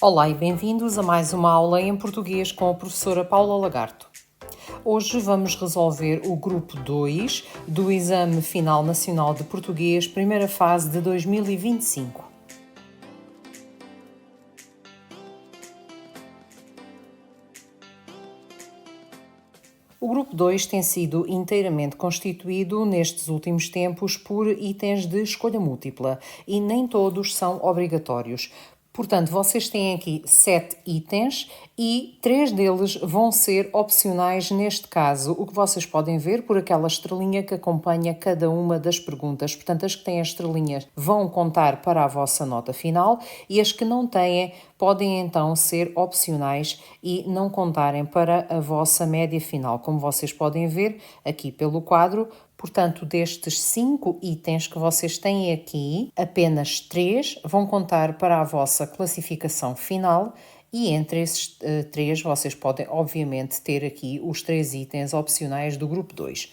Olá e bem-vindos a mais uma aula em português com a professora Paula Lagarto. Hoje vamos resolver o grupo 2 do Exame Final Nacional de Português, primeira fase de 2025. O grupo 2 tem sido inteiramente constituído nestes últimos tempos por itens de escolha múltipla e nem todos são obrigatórios. Portanto, vocês têm aqui 7 itens e 3 deles vão ser opcionais neste caso, o que vocês podem ver por aquela estrelinha que acompanha cada uma das perguntas. Portanto, as que têm as estrelinhas vão contar para a vossa nota final e as que não têm podem então ser opcionais e não contarem para a vossa média final. Como vocês podem ver aqui pelo quadro, portanto, destes 5 itens que vocês têm aqui, apenas 3 vão contar para a vossa classificação final e entre esses 3 vocês podem, obviamente, ter aqui os 3 itens opcionais do grupo 2.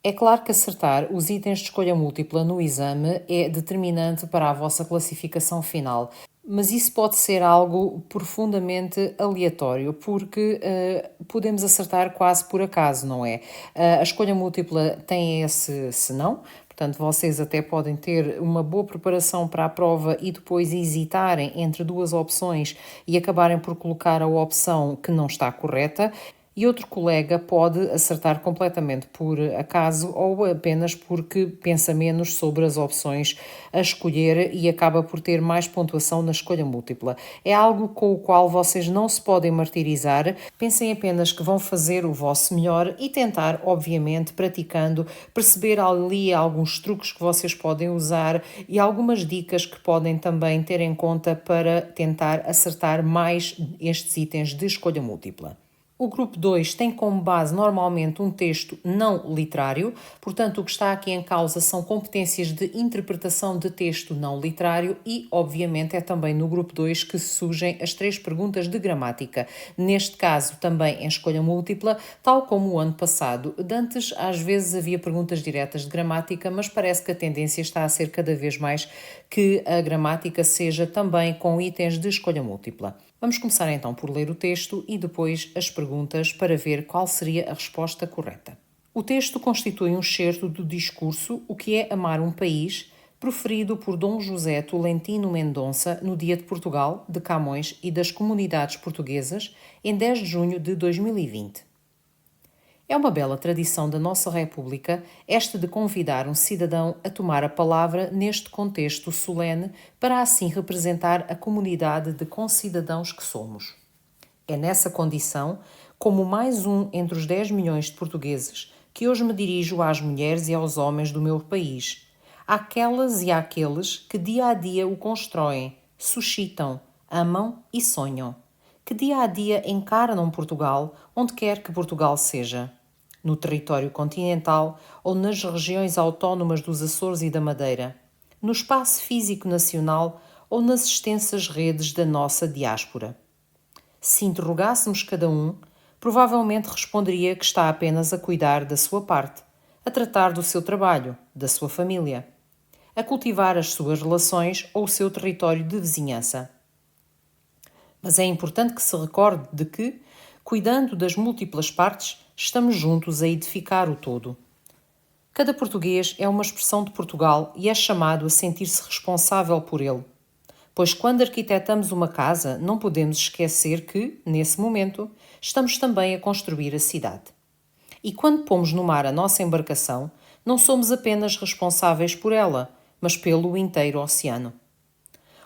É claro que acertar os itens de escolha múltipla no exame é determinante para a vossa classificação final. Mas isso pode ser algo profundamente aleatório, porque podemos acertar quase por acaso, não é? A escolha múltipla tem esse senão, portanto, vocês até podem ter uma boa preparação para a prova e depois hesitarem entre duas opções e acabarem por colocar a opção que não está correta. E outro colega pode acertar completamente por acaso ou apenas porque pensa menos sobre as opções a escolher e acaba por ter mais pontuação na escolha múltipla. É algo com o qual vocês não se podem martirizar, pensem apenas que vão fazer o vosso melhor e tentar, obviamente, praticando, perceber ali alguns truques que vocês podem usar e algumas dicas que podem também ter em conta para tentar acertar mais estes itens de escolha múltipla. O grupo 2 tem como base normalmente um texto não literário, portanto, o que está aqui em causa são competências de interpretação de texto não literário e, obviamente, é também no grupo 2 que surgem as 3 perguntas de gramática. Neste caso, também em escolha múltipla, tal como o ano passado. Antes, às vezes, havia perguntas diretas de gramática, mas parece que a tendência está a ser cada vez mais que a gramática seja também com itens de escolha múltipla. Vamos começar então por ler o texto e depois as perguntas para ver qual seria a resposta correta. O texto constitui um excerto do discurso O que é amar um país, proferido por Dom José Tolentino Mendonça no Dia de Portugal, de Camões e das Comunidades Portuguesas, em 10 de junho de 2020. É uma bela tradição da nossa República esta de convidar um cidadão a tomar a palavra neste contexto solene para assim representar a comunidade de concidadãos que somos. É nessa condição, como mais um entre os 10 milhões de portugueses, que hoje me dirijo às mulheres e aos homens do meu país, àquelas e àqueles que dia a dia o constroem, suscitam, amam e sonham, que dia a dia encarnam Portugal onde quer que Portugal seja, no território continental ou nas regiões autónomas dos Açores e da Madeira, no espaço físico nacional ou nas extensas redes da nossa diáspora. Se interrogássemos cada um, provavelmente responderia que está apenas a cuidar da sua parte, a tratar do seu trabalho, da sua família, a cultivar as suas relações ou o seu território de vizinhança. Mas é importante que se recorde de que, cuidando das múltiplas partes, estamos juntos a edificar o todo. Cada português é uma expressão de Portugal e é chamado a sentir-se responsável por ele. Pois quando arquitetamos uma casa, não podemos esquecer que, nesse momento, estamos também a construir a cidade. E quando pomos no mar a nossa embarcação, não somos apenas responsáveis por ela, mas pelo inteiro oceano.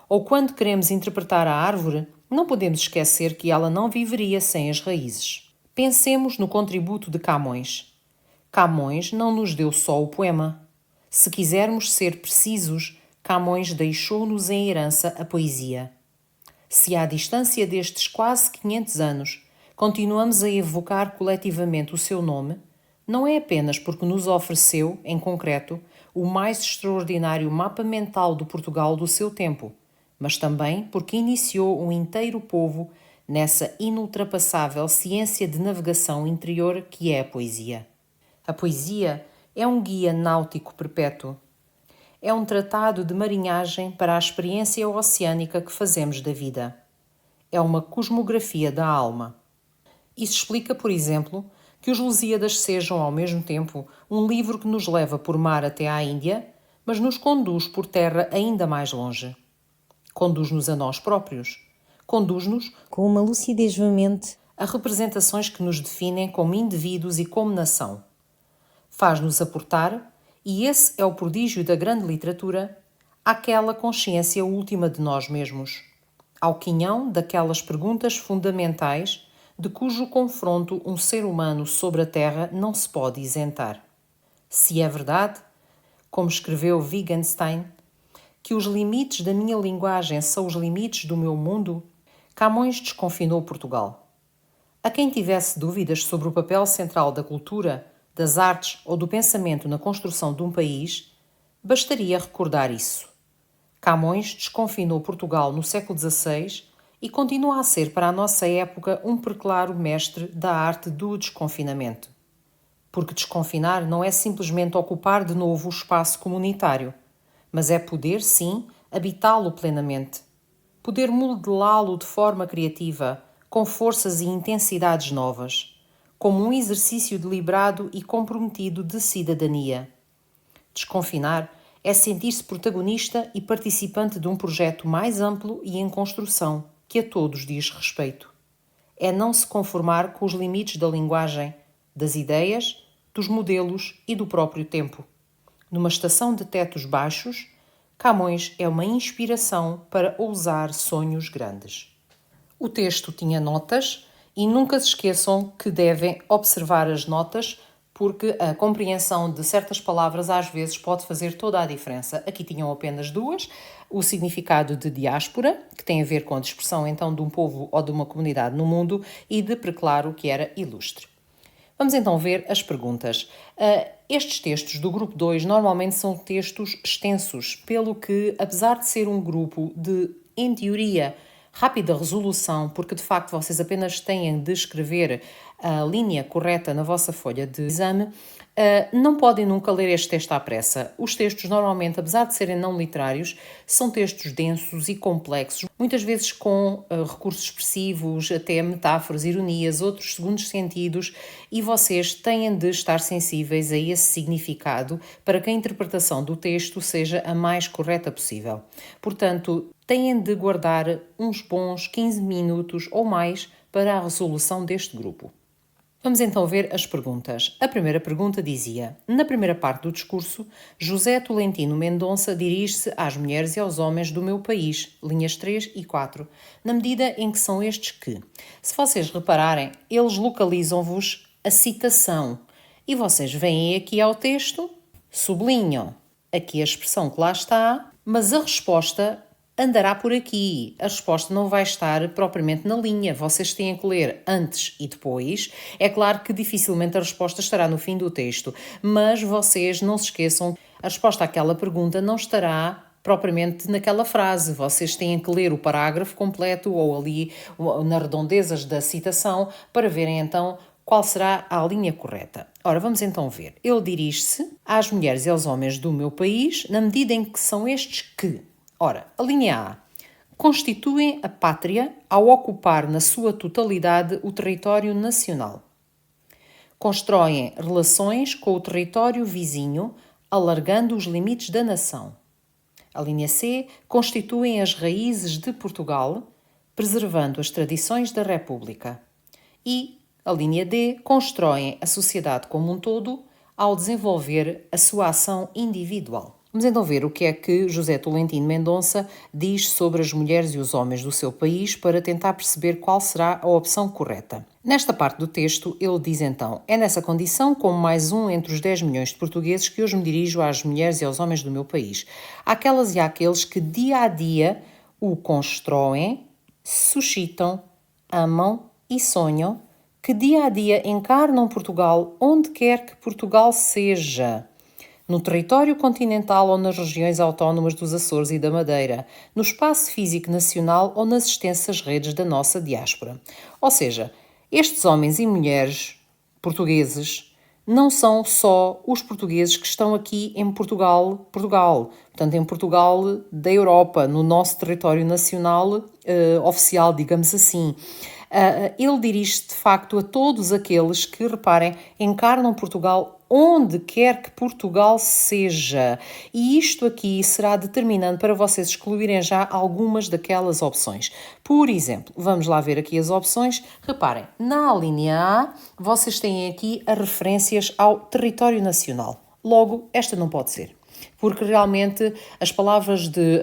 Ou quando queremos interpretar a árvore, não podemos esquecer que ela não viveria sem as raízes. Pensemos no contributo de Camões. Camões não nos deu só o poema. Se quisermos ser precisos, Camões deixou-nos em herança a poesia. Se à distância destes quase 500 anos continuamos a evocar coletivamente o seu nome, não é apenas porque nos ofereceu, em concreto, o mais extraordinário mapa mental do Portugal do seu tempo, mas também porque iniciou um inteiro povo nessa inultrapassável ciência de navegação interior que é a poesia. A poesia é um guia náutico perpétuo. É um tratado de marinhagem para a experiência oceânica que fazemos da vida. É uma cosmografia da alma. Isso explica, por exemplo, que os Lusíadas sejam ao mesmo tempo um livro que nos leva por mar até à Índia, mas nos conduz por terra ainda mais longe. Conduz-nos a nós próprios. Conduz-nos com uma lucidez veemente a representações que nos definem como indivíduos e como nação. Faz-nos aportar, e esse é o prodígio da grande literatura, àquela consciência última de nós mesmos, ao quinhão daquelas perguntas fundamentais de cujo confronto um ser humano sobre a Terra não se pode isentar. Se é verdade, como escreveu Wittgenstein, que os limites da minha linguagem são os limites do meu mundo, Camões desconfinou Portugal. A quem tivesse dúvidas sobre o papel central da cultura, das artes ou do pensamento na construção de um país, bastaria recordar isso. Camões desconfinou Portugal no século XVI e continua a ser para a nossa época um preclaro mestre da arte do desconfinamento. Porque desconfinar não é simplesmente ocupar de novo o espaço comunitário, mas é poder, sim, habitá-lo plenamente. Poder modelá-lo de forma criativa, com forças e intensidades novas, como um exercício deliberado e comprometido de cidadania. Desconfinar é sentir-se protagonista e participante de um projeto mais amplo e em construção, que a todos diz respeito. É não se conformar com os limites da linguagem, das ideias, dos modelos e do próprio tempo. Numa estação de tetos baixos, Camões é uma inspiração para ousar sonhos grandes. O texto tinha notas e nunca se esqueçam que devem observar as notas porque a compreensão de certas palavras às vezes pode fazer toda a diferença. Aqui tinham apenas duas, o significado de diáspora, que tem a ver com a dispersão então de um povo ou de uma comunidade no mundo, e de preclaro, que era ilustre. Vamos então ver as perguntas. Estes textos do grupo 2 normalmente são textos extensos, pelo que, apesar de ser um grupo de, em teoria, rápida resolução, porque de facto vocês apenas têm de escrever a linha correta na vossa folha de exame, não podem nunca ler este texto à pressa. Os textos, normalmente, apesar de serem não literários, são textos densos e complexos, muitas vezes com recursos expressivos, até metáforas, ironias, outros segundos sentidos, e vocês têm de estar sensíveis a esse significado para que a interpretação do texto seja a mais correta possível. Portanto, têm de guardar uns bons 15 minutos ou mais para a resolução deste grupo. Vamos então ver as perguntas. A primeira pergunta dizia: na primeira parte do discurso, José Tolentino Mendonça dirige-se às mulheres e aos homens do meu país, linhas 3 e 4, na medida em que são estes que, se vocês repararem, eles localizam-vos a citação e vocês vêm aqui ao texto, sublinham aqui a expressão que lá está, mas a resposta andará por aqui. A resposta não vai estar propriamente na linha. Vocês têm que ler antes e depois. É claro que dificilmente a resposta estará no fim do texto, mas vocês não se esqueçam, a resposta àquela pergunta não estará propriamente naquela frase. Vocês têm que ler o parágrafo completo ou ali nas redondezas da citação para verem então qual será a linha correta. Ora, vamos então ver. Ele dirige-se às mulheres e aos homens do meu país na medida em que são estes que... Ora, a linha A. Constituem a pátria ao ocupar na sua totalidade o território nacional. Constroem relações com o território vizinho, alargando os limites da nação. A linha C. Constituem as raízes de Portugal, preservando as tradições da República. E a linha D. Constroem a sociedade como um todo ao desenvolver a sua ação individual. Vamos então ver o que é que José Tolentino Mendonça diz sobre as mulheres e os homens do seu país para tentar perceber qual será a opção correta. Nesta parte do texto, ele diz então: é nessa condição, como mais um entre os 10 milhões de portugueses, que hoje me dirijo às mulheres e aos homens do meu país. Àquelas e àqueles que dia a dia o constroem, suscitam, amam e sonham, que dia a dia encarnam Portugal onde quer que Portugal seja. No território continental ou nas regiões autónomas dos Açores e da Madeira, no espaço físico nacional ou nas extensas redes da nossa diáspora. Ou seja, estes homens e mulheres portugueses não são só os portugueses que estão aqui em Portugal, portanto em Portugal da Europa, no nosso território nacional oficial, digamos assim. Ele dirige-se de facto a todos aqueles que, reparem, encarnam Portugal onde quer que Portugal seja. E isto aqui será determinante para vocês excluírem já algumas daquelas opções. Por exemplo, vamos lá ver aqui as opções. Reparem, na linha A, vocês têm aqui as referências ao território nacional. Logo, esta não pode ser. Porque realmente as palavras de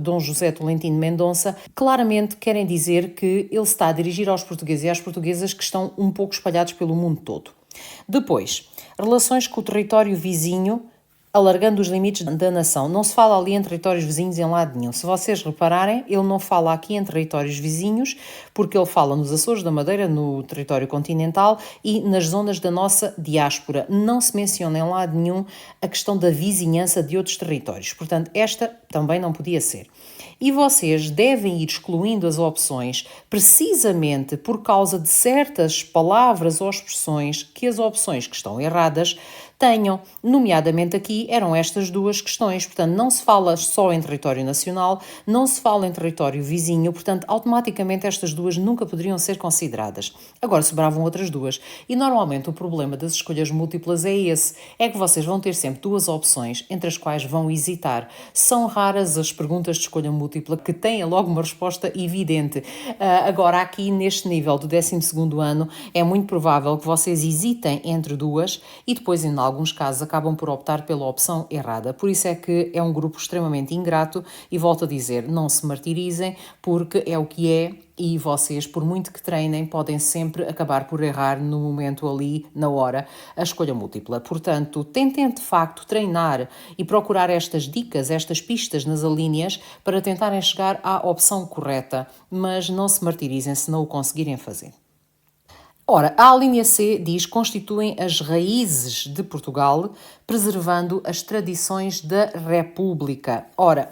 Dom José Tolentino Mendonça claramente querem dizer que ele está a dirigir aos portugueses e às portuguesas que estão um pouco espalhados pelo mundo todo. Depois, relações com o território vizinho, alargando os limites da nação. Não se fala ali em territórios vizinhos em lado nenhum. Se vocês repararem, ele não fala aqui em territórios vizinhos, porque ele fala nos Açores da Madeira, no território continental e nas zonas da nossa diáspora. Não se menciona em lado nenhum a questão da vizinhança de outros territórios. Portanto, esta também não podia ser. E vocês devem ir excluindo as opções precisamente por causa de certas palavras ou expressões que as opções que estão erradas tenham. Nomeadamente aqui eram estas duas questões. Portanto, não se fala só em território nacional, não se fala em território vizinho, portanto, automaticamente estas duas nunca poderiam ser consideradas. Agora sobravam outras duas. E normalmente o problema das escolhas múltiplas é esse, é que vocês vão ter sempre duas opções entre as quais vão hesitar. São raras as perguntas de escolha múltipla que têm logo uma resposta evidente. Agora, aqui neste nível do 12º ano, é muito provável que vocês hesitem entre duas e depois, em alguns casos, acabam por optar pela opção errada. Por isso é que é um grupo extremamente ingrato e volto a dizer, não se martirizem, porque é o que é e vocês, por muito que treinem, podem sempre acabar por errar no momento ali, na hora, a escolha múltipla. Portanto, tentem de facto treinar e procurar estas dicas, estas pistas nas alíneas para tentarem chegar à opção correta, mas não se martirizem se não o conseguirem fazer. Ora, a linha C diz que constituem as raízes de Portugal, preservando as tradições da República. Ora,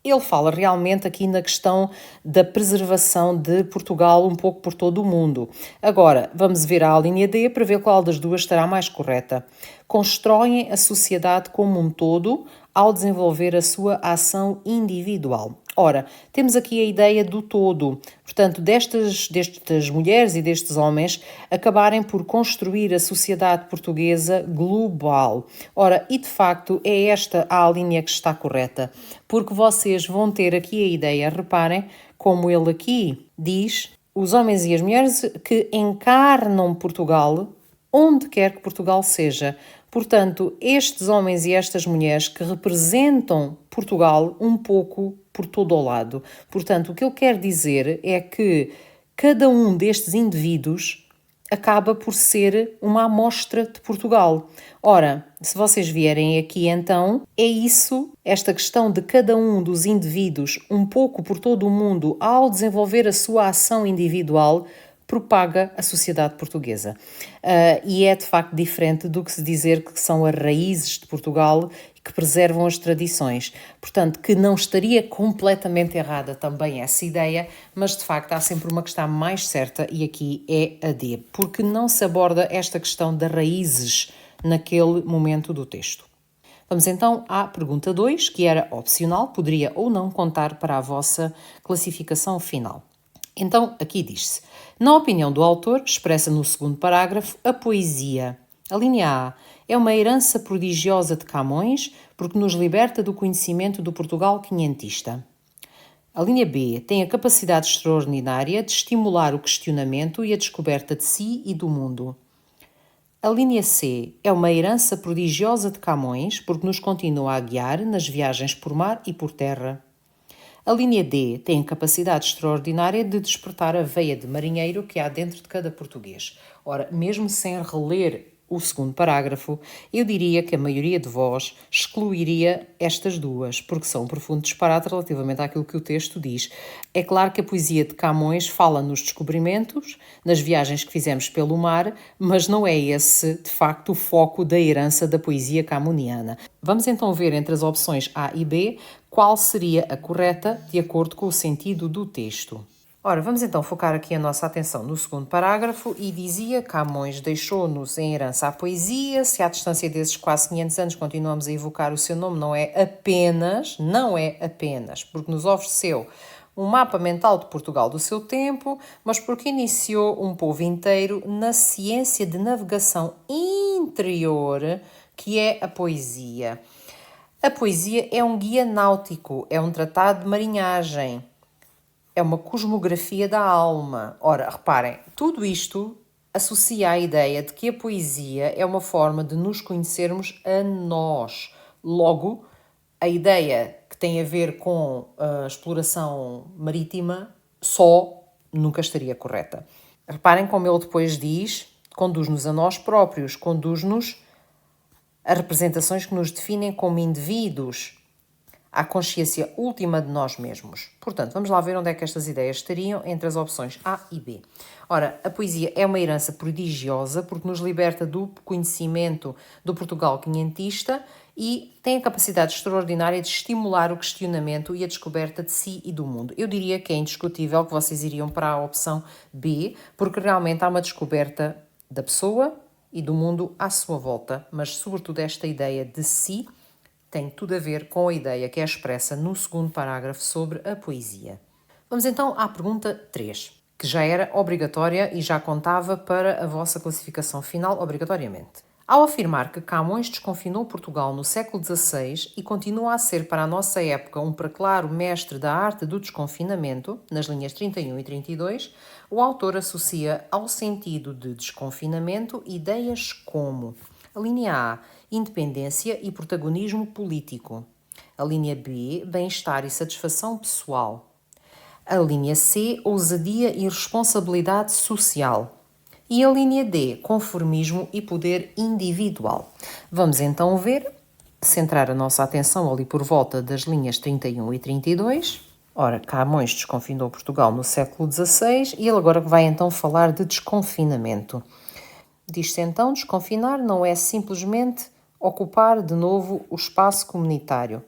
ele fala realmente aqui na questão da preservação de Portugal um pouco por todo o mundo. Agora, vamos ver a linha D para ver qual das duas estará mais correta. Constroem a sociedade como um todo ao desenvolver a sua ação individual. Ora, temos aqui a ideia do todo, portanto, destas mulheres e destes homens acabarem por construir a sociedade portuguesa global. Ora, e de facto é esta a linha que está correta, porque vocês vão ter aqui a ideia, reparem, como ele aqui diz, os homens e as mulheres que encarnam Portugal onde quer que Portugal seja. Portanto, estes homens e estas mulheres que representam Portugal um pouco por todo o lado. Portanto, o que ele quer dizer é que cada um destes indivíduos acaba por ser uma amostra de Portugal. Ora, se vocês vierem aqui então, é isso, esta questão de cada um dos indivíduos um pouco por todo o mundo ao desenvolver a sua ação individual, propaga a sociedade portuguesa. E é de facto diferente do que se dizer que são as raízes de Portugal e que preservam as tradições. Portanto, que não estaria completamente errada também essa ideia, mas de facto há sempre uma que está mais certa e aqui é a D, porque não se aborda esta questão das raízes naquele momento do texto. Vamos então à pergunta 2, que era opcional, poderia ou não contar para a vossa classificação final. Então, aqui diz-se, na opinião do autor, expressa no segundo parágrafo, a poesia. A linha A é uma herança prodigiosa de Camões, porque nos liberta do conhecimento do Portugal quinhentista. A linha B tem a capacidade extraordinária de estimular o questionamento e a descoberta de si e do mundo. A linha C é uma herança prodigiosa de Camões, porque nos continua a guiar nas viagens por mar e por terra. A linha D tem capacidade extraordinária de despertar a veia de marinheiro que há dentro de cada português. Ora, mesmo sem reler o segundo parágrafo, eu diria que a maioria de vós excluiria estas duas, porque são um profundo disparate relativamente àquilo que o texto diz. É claro que a poesia de Camões fala nos descobrimentos, nas viagens que fizemos pelo mar, mas não é esse, de facto, o foco da herança da poesia camoniana. Vamos então ver entre as opções A e B qual seria a correta de acordo com o sentido do texto. Ora, vamos então focar aqui a nossa atenção no segundo parágrafo e dizia: Camões deixou-nos em herança a poesia. Se à distância desses quase 500 anos continuamos a evocar o seu nome, não é apenas porque nos ofereceu um mapa mental de Portugal do seu tempo, mas porque iniciou um povo inteiro na ciência de navegação interior, que é a poesia. A poesia é um guia náutico, é um tratado de marinhagem, é uma cosmografia da alma. Ora, reparem, tudo isto associa à ideia de que a poesia é uma forma de nos conhecermos a nós. Logo, a ideia que tem a ver com a exploração marítima só nunca estaria correta. Reparem como ele depois diz, conduz-nos a nós próprios, conduz-nos a representações que nos definem como indivíduos, à consciência última de nós mesmos. Portanto, vamos lá ver onde é que estas ideias estariam entre as opções A e B. Ora, a poesia é uma herança prodigiosa porque nos liberta do conhecimento do Portugal quinhentista e tem a capacidade extraordinária de estimular o questionamento e a descoberta de si e do mundo. Eu diria que é indiscutível que vocês iriam para a opção B, porque realmente há uma descoberta da pessoa e do mundo à sua volta, mas sobretudo esta ideia de si tem tudo a ver com a ideia que é expressa no segundo parágrafo sobre a poesia. Vamos então à pergunta 3, que já era obrigatória e já contava para a vossa classificação final obrigatoriamente. Ao afirmar que Camões desconfinou Portugal no século XVI e continua a ser para a nossa época um preclaro mestre da arte do desconfinamento, nas linhas 31 e 32, o autor associa ao sentido de desconfinamento ideias como: a linha A, independência e protagonismo político. A linha B, bem-estar e satisfação pessoal. A linha C, ousadia e responsabilidade social. E a linha D, conformismo e poder individual. Vamos então ver, centrar a nossa atenção ali por volta das linhas 31 e 32. Ora, Camões desconfinou Portugal no século XVI e ele agora vai então falar de desconfinamento. Diz-se então, desconfinar não é simplesmente ocupar de novo o espaço comunitário,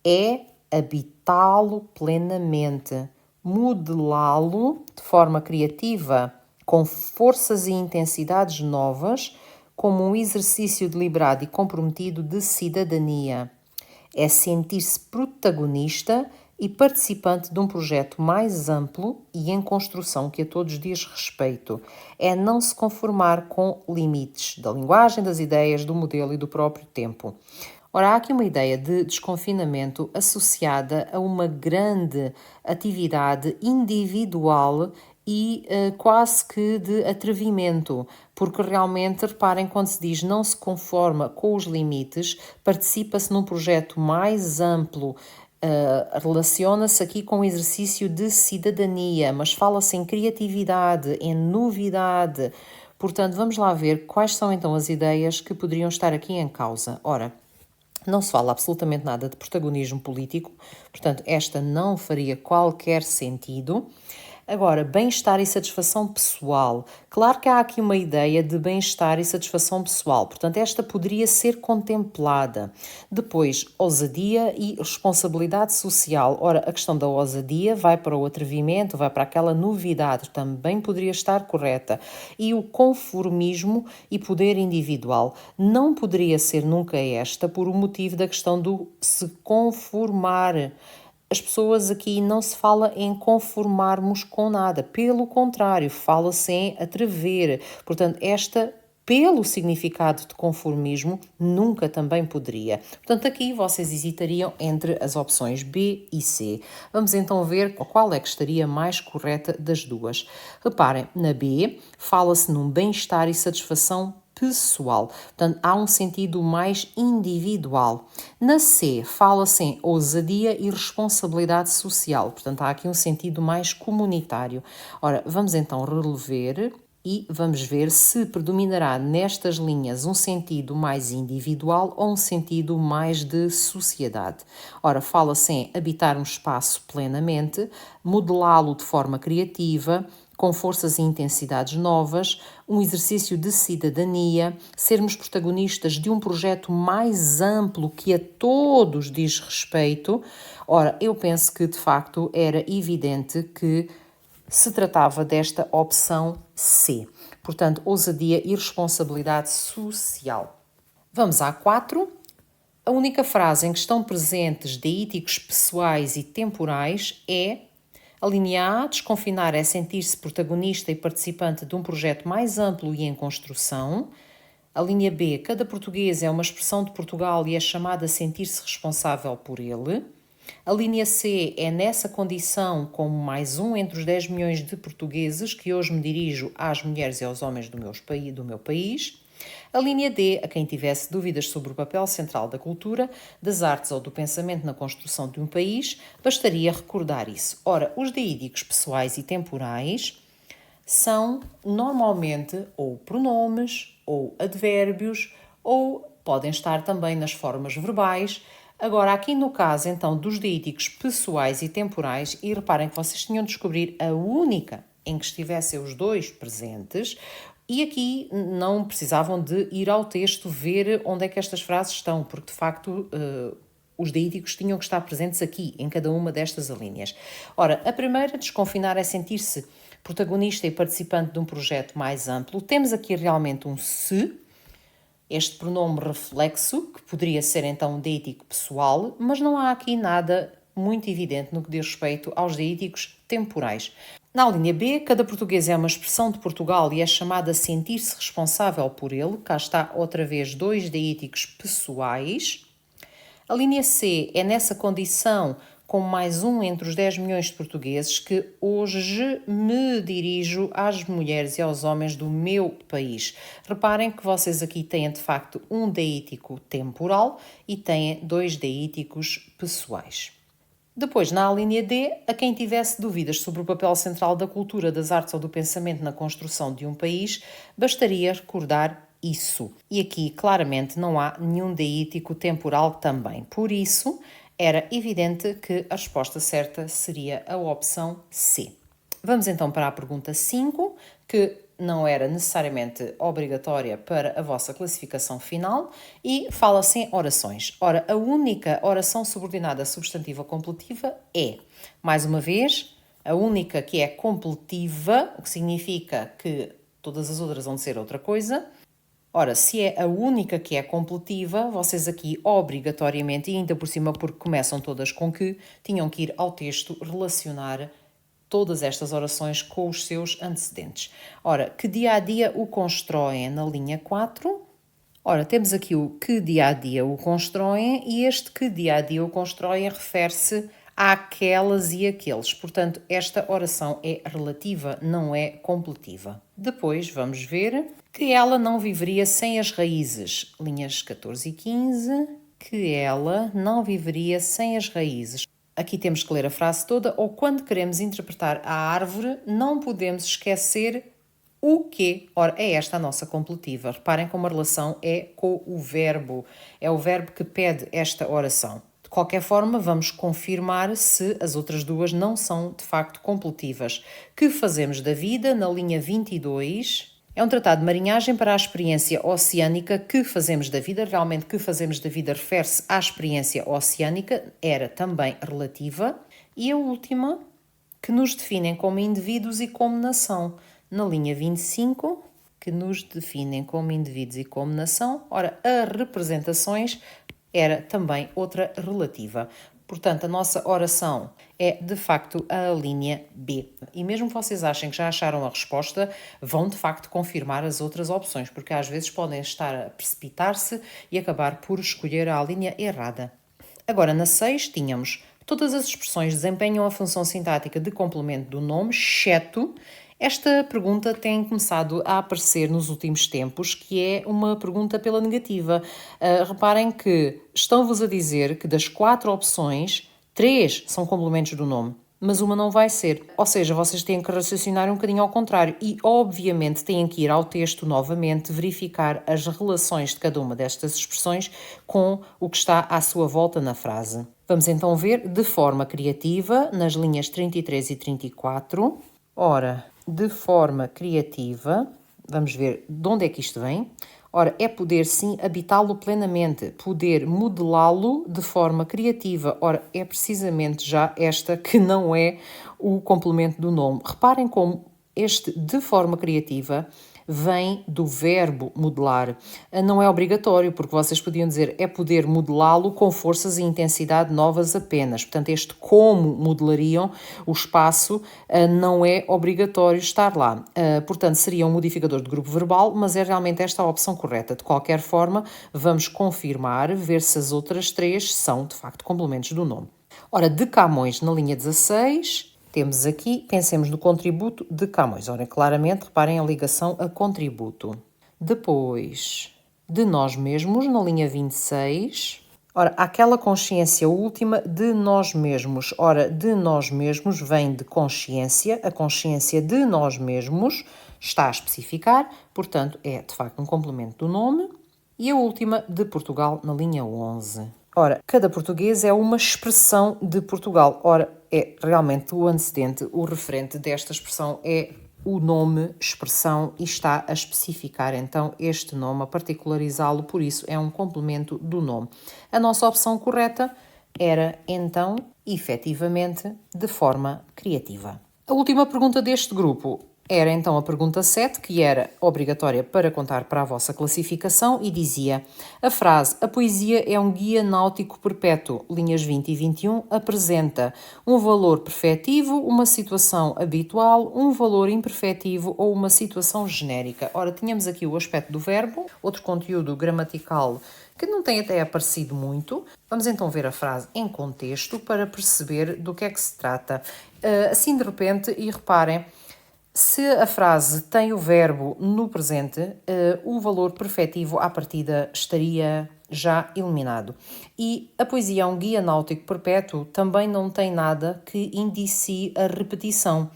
é habitá-lo plenamente, modelá-lo de forma criativa, com forças e intensidades novas, como um exercício deliberado e comprometido de cidadania. É sentir-se protagonista e participante de um projeto mais amplo e em construção que a todos diz respeito. É não se conformar com limites da linguagem, das ideias, do modelo e do próprio tempo. Ora, há aqui uma ideia de desconfinamento associada a uma grande atividade individual e quase que de atrevimento, porque realmente, reparem, quando se diz não se conforma com os limites, participa-se num projeto mais amplo. Relaciona-se aqui com o exercício de cidadania, mas fala-se em criatividade, em novidade. Portanto, vamos lá ver quais são então as ideias que poderiam estar aqui em causa. Ora, não se fala absolutamente nada de protagonismo político, portanto, esta não faria qualquer sentido. Agora, bem-estar e satisfação pessoal. Claro que há aqui uma ideia de bem-estar e satisfação pessoal, portanto, esta poderia ser contemplada. Depois, ousadia e responsabilidade social. Ora, a questão da ousadia vai para o atrevimento, vai para aquela novidade, também poderia estar correta. E o conformismo e poder individual. Não poderia ser nunca esta, por o motivo da questão do se conformar. As pessoas aqui não se fala em conformarmos com nada, pelo contrário, fala-se em atrever. Portanto, esta, pelo significado de conformismo, nunca também poderia. Portanto, aqui vocês hesitariam entre as opções B e C. Vamos então ver qual é que estaria mais correta das duas. Reparem, na B, fala-se num bem-estar e satisfação pessoal. Portanto, há um sentido mais individual. Na C, fala-se em ousadia e responsabilidade social. Portanto, há aqui um sentido mais comunitário. Ora, vamos então rever e vamos ver se predominará nestas linhas um sentido mais individual ou um sentido mais de sociedade. Ora, fala-se em habitar um espaço plenamente, modelá-lo de forma criativa, com forças e intensidades novas, um exercício de cidadania, sermos protagonistas de um projeto mais amplo que a todos diz respeito. Ora, eu penso que de facto era evidente que se tratava desta opção C. Portanto, ousadia e responsabilidade social. Vamos à 4. A única frase em que estão presentes deíticos pessoais e temporais é: a linha A, desconfinar é sentir-se protagonista e participante de um projeto mais amplo e em construção. A linha B, cada português é uma expressão de Portugal e é chamado a sentir-se responsável por ele. A linha C é nessa condição como mais um entre os 10 milhões de portugueses que hoje me dirijo às mulheres e aos homens do meu país. A linha D, a quem tivesse dúvidas sobre o papel central da cultura, das artes ou do pensamento na construção de um país, bastaria recordar isso. Ora, os deídicos pessoais e temporais são normalmente ou pronomes, ou advérbios, ou podem estar também nas formas verbais. Agora, aqui no caso, então, dos deíticos pessoais e temporais, e reparem que vocês tinham de descobrir a única em que estivessem os dois presentes, e aqui não precisavam de ir ao texto ver onde é que estas frases estão, porque, de facto, os deíticos tinham que estar presentes aqui, em cada uma destas alíneas. Ora, a primeira, desconfinar, é sentir-se protagonista e participante de um projeto mais amplo. Temos aqui realmente um se, este pronome reflexo, que poderia ser então um deítico pessoal, mas não há aqui nada muito evidente no que diz respeito aos deíticos temporais. Na linha B, cada português é uma expressão de Portugal e é chamado a sentir-se responsável por ele. Cá está outra vez dois deíticos pessoais. A linha C é nessa condição como mais um entre os 10 milhões de portugueses que hoje me dirijo às mulheres e aos homens do meu país. Reparem que vocês aqui têm de facto um deítico temporal e têm dois deíticos pessoais. Depois, na linha D, a quem tivesse dúvidas sobre o papel central da cultura, das artes ou do pensamento na construção de um país, bastaria recordar isso. E aqui, claramente, não há nenhum deítico temporal também. Por isso, era evidente que a resposta certa seria a opção C. Vamos então para a pergunta 5, que não era necessariamente obrigatória para a vossa classificação final, e fala-se em orações. Ora, a única oração subordinada substantiva completiva é, mais uma vez, a única que é completiva, o que significa que todas as outras vão de ser outra coisa. Ora, se é a única que é completiva, vocês aqui obrigatoriamente, e ainda por cima porque começam todas com que, tinham que ir ao texto relacionar todas estas orações com os seus antecedentes. Ora, que dia a dia o constroem na linha 4? Ora, temos aqui o que dia a dia o constroem e este que dia a dia o constroem refere-se àquelas e aqueles. Portanto, esta oração é relativa, não é completiva. Depois vamos ver que ela não viveria sem as raízes. Linhas 14 e 15. Que ela não viveria sem as raízes. Aqui temos que ler a frase toda, ou quando queremos interpretar a árvore, não podemos esquecer o quê? Ora, é esta a nossa completiva. Reparem como a relação é com o verbo. É o verbo que pede esta oração. De qualquer forma, vamos confirmar se as outras duas não são, de facto, completivas. Que fazemos da vida, na linha 22... É um tratado de marinhagem para a experiência oceânica. Que fazemos da vida, realmente que fazemos da vida refere-se à experiência oceânica, era também relativa. E a última, que nos definem como indivíduos e como nação. Na linha 25, que nos definem como indivíduos e como nação. Ora, a representações era também outra relativa. Portanto, a nossa oração é, de facto, a linha B. E mesmo que vocês achem que já acharam a resposta, vão, de facto, confirmar as outras opções, porque às vezes podem estar a precipitar-se e acabar por escolher a linha errada. Agora, na 6, tínhamos todas as expressões desempenham a função sintática de complemento do nome, exceto... Esta pergunta tem começado a aparecer nos últimos tempos, que é uma pergunta pela negativa. Reparem que estão-vos a dizer que das 4 opções, 3 são complementos do nome, mas uma não vai ser. Ou seja, vocês têm que raciocinar um bocadinho ao contrário e, obviamente, têm que ir ao texto novamente, verificar as relações de cada uma destas expressões com o que está à sua volta na frase. Vamos então ver de forma criativa, nas linhas 33 e 34. Ora, de forma criativa, vamos ver de onde é que isto vem. Ora, é poder sim habitá-lo plenamente, poder modelá-lo de forma criativa. Ora, é precisamente já esta que não é o complemento do nome. Reparem como este de forma criativa vem do verbo modelar. Não é obrigatório, porque vocês podiam dizer é poder modelá-lo com forças e intensidade novas apenas. Portanto, este como modelariam o espaço não é obrigatório estar lá. Portanto, seria um modificador de grupo verbal, mas é realmente esta a opção correta. De qualquer forma, vamos confirmar, ver se as outras três são, de facto, complementos do nome. Ora, de Camões, na linha 16... temos aqui, pensemos no contributo de Camões. Ora, claramente, reparem a ligação a contributo. Depois, de nós mesmos, na linha 26. Ora, aquela consciência última de nós mesmos. Ora, de nós mesmos vem de consciência. A consciência de nós mesmos está a especificar, portanto, é de facto um complemento do nome. E a última, de Portugal, na linha 11. Ora, cada português é uma expressão de Portugal. Ora, é realmente o antecedente, o referente desta expressão é o nome, expressão, e está a especificar então este nome, a particularizá-lo, por isso é um complemento do nome. A nossa opção correta era então, efetivamente, de forma criativa. A última pergunta deste grupo era então a pergunta 7, que era obrigatória para contar para a vossa classificação e dizia: a frase "a poesia é um guia náutico perpétuo", linhas 20 e 21, apresenta um valor perfetivo, uma situação habitual, um valor imperfetivo ou uma situação genérica. Ora, tínhamos aqui o aspecto do verbo, outro conteúdo gramatical que não tem até aparecido muito. Vamos então ver a frase em contexto para perceber do que é que se trata. Assim de repente, e reparem, se a frase tem o verbo no presente, o valor perfetivo à partida estaria já eliminado. E a poesia é um guia náutico perpétuo também não tem nada que indicie a repetição,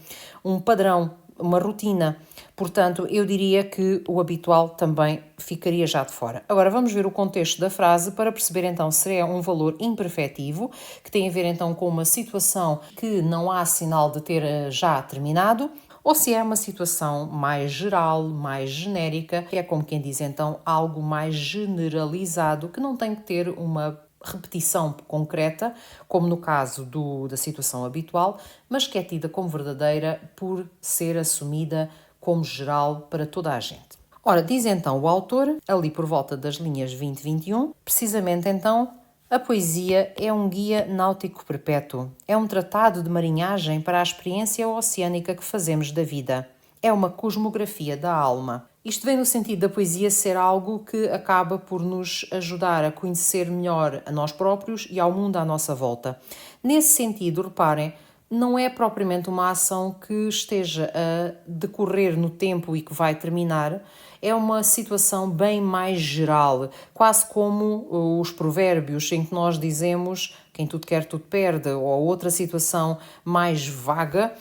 um padrão, uma rotina. Portanto, eu diria que o habitual também ficaria já de fora. Agora vamos ver o contexto da frase para perceber então se é um valor imperfetivo, que tem a ver então com uma situação que não há sinal de ter já terminado, ou se é uma situação mais geral, mais genérica, é como quem diz então algo mais generalizado, que não tem que ter uma repetição concreta, como no caso da situação habitual, mas que é tida como verdadeira por ser assumida como geral para toda a gente. Ora, diz então o autor, ali por volta das linhas 20 e 21, precisamente então, a poesia é um guia náutico perpétuo, é um tratado de marinhagem para a experiência oceânica que fazemos da vida. É uma cosmografia da alma. Isto vem no sentido da poesia ser algo que acaba por nos ajudar a conhecer melhor a nós próprios e ao mundo à nossa volta. Nesse sentido, reparem, não é propriamente uma ação que esteja a decorrer no tempo e que vai terminar, é uma situação bem mais geral, quase como os provérbios em que nós dizemos quem tudo quer tudo perde, ou outra situação mais vaga,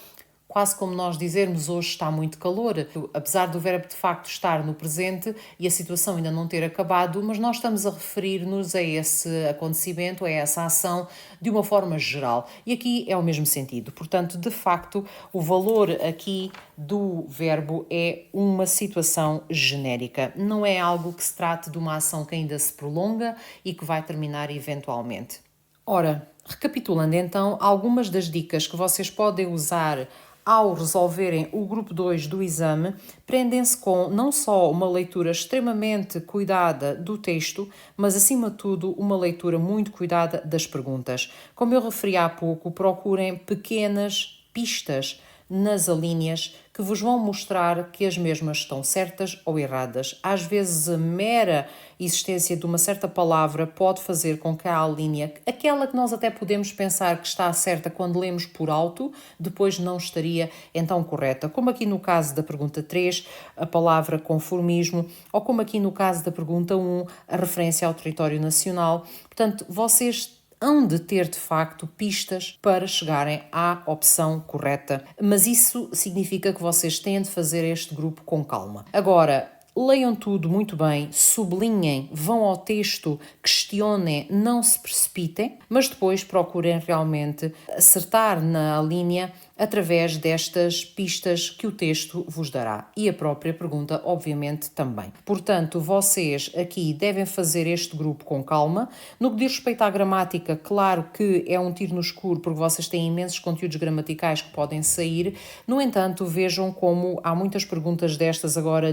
quase como nós dizermos hoje está muito calor, apesar do verbo de facto estar no presente e a situação ainda não ter acabado, mas nós estamos a referir-nos a esse acontecimento, a essa ação, de uma forma geral. E aqui é o mesmo sentido. Portanto, de facto, o valor aqui do verbo é uma situação genérica. Não é algo que se trate de uma ação que ainda se prolonga e que vai terminar eventualmente. Ora, recapitulando então, algumas das dicas que vocês podem usar ao resolverem o grupo 2 do exame, prendem-se com não só uma leitura extremamente cuidada do texto, mas acima de tudo uma leitura muito cuidada das perguntas. Como eu referi há pouco, procurem pequenas pistas nas alíneas que vos vão mostrar que as mesmas estão certas ou erradas. Às vezes a mera existência de uma certa palavra pode fazer com que a alínea, aquela que nós até podemos pensar que está certa quando lemos por alto, depois não estaria então correta. Como aqui no caso da pergunta 3, a palavra conformismo, ou como aqui no caso da pergunta 1, a referência ao território nacional. Portanto, vocês hão de ter, de facto, pistas para chegarem à opção correta. Mas isso significa que vocês têm de fazer este grupo com calma. Agora, leiam tudo muito bem, sublinhem, vão ao texto, questionem, não se precipitem, mas depois procurem realmente acertar na linha através destas pistas que o texto vos dará e a própria pergunta, obviamente, também. Portanto, vocês aqui devem fazer este grupo com calma. No que diz respeito à gramática, claro que é um tiro no escuro porque vocês têm imensos conteúdos gramaticais que podem sair. No entanto, vejam como há muitas perguntas destas agora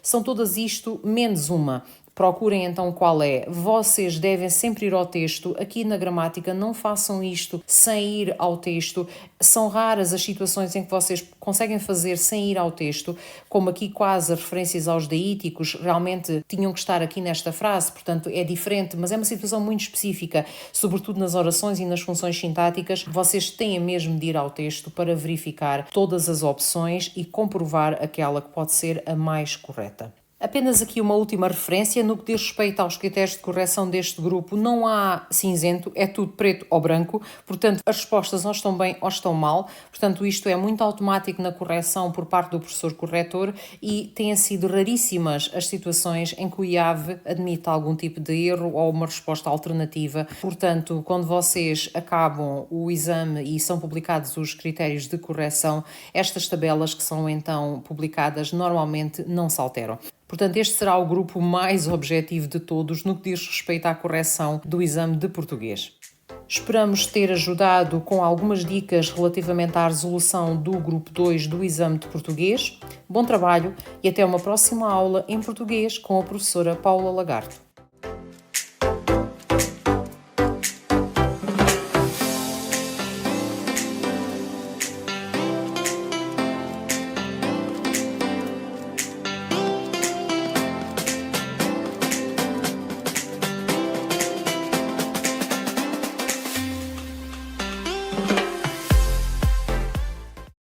são todas isto menos uma. Procurem então qual é. Vocês devem sempre ir ao texto. Aqui na gramática não façam isto sem ir ao texto. São raras as situações em que vocês conseguem fazer sem ir ao texto, como aqui quase as referências aos deíticos realmente tinham que estar aqui nesta frase, portanto é diferente, mas é uma situação muito específica, sobretudo nas orações e nas funções sintáticas. Vocês têm mesmo de ir ao texto para verificar todas as opções e comprovar aquela que pode ser a mais correta. Apenas aqui uma última referência, no que diz respeito aos critérios de correção deste grupo, não há cinzento, é tudo preto ou branco, portanto as respostas ou estão bem ou estão mal, portanto isto é muito automático na correção por parte do professor corretor e têm sido raríssimas as situações em que o IAV admite algum tipo de erro ou uma resposta alternativa, portanto quando vocês acabam o exame e são publicados os critérios de correção, estas tabelas que são então publicadas normalmente não se alteram. Portanto, este será o grupo mais objetivo de todos no que diz respeito à correção do exame de português. Esperamos ter ajudado com algumas dicas relativamente à resolução do grupo 2 do exame de português. Bom trabalho e até uma próxima aula em português com a professora Paula Lagarto.